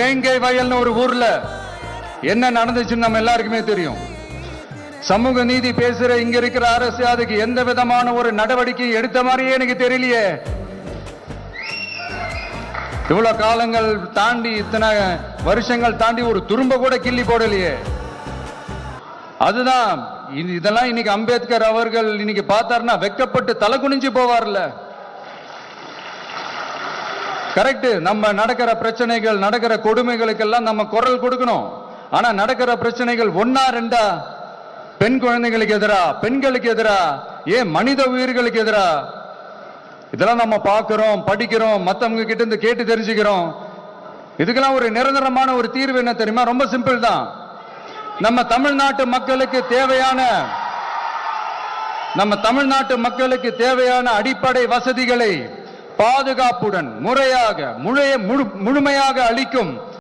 வேங்கை வயல்னு ஒரு ஊர்ல என்ன நடந்துச்சுன்னு நம்ம எல்லாருக்குமே தெரியும். சமூக நீதி பேசுற இங்க இருக்கிற அரசு அதுக்கு எந்த விதமான ஒரு நடவடிக்கை எடுத்த மாதிரியே எனக்கு தெரியலையே. இவ்வளவு காலங்கள் தாண்டி, இத்தனை வருஷங்கள் தாண்டி ஒரு துரும்ப கூட கிள்ளி போடலையே. அதுதான் இதெல்லாம் இன்னைக்கு அம்பேத்கர் அவர்கள் இன்னைக்கு பார்த்தாருன்னா வெக்கப்பட்டு தலை குனிஞ்சு போவார்ல. கரெக்ட். நம்ம நடக்கிற பிரச்சனைகள், நடக்கிற கொடுமைகளுக்கெல்லாம் நம்ம குரல் கொடுக்கணும். ஆனா நடக்கிற பிரச்சனைகள் ஒன்னா ரெண்டா, பெண் குழந்தைகளுக்கு எதிரா, பெண்களுக்கு எதிரா, ஏன் மனித உயிர்களுக்கு எதிரா, இதெல்லாம் நம்ம பார்க்கிறோம், படிக்கிறோம், மத்தவங்க கிட்ட இருந்து கேட்டு தெரிஞ்சுக்கிறோம். இதுக்கெல்லாம் ஒரு நிரந்தரமான ஒரு தீர்வு என்ன தெரியுமா? ரொம்ப சிம்பிள் தான். நம்ம தமிழ்நாட்டு மக்களுக்கு தேவையான அடிப்படை வசதிகளை பாதுகாப்புடன் முறையாக முழுமையாக அளிக்கும்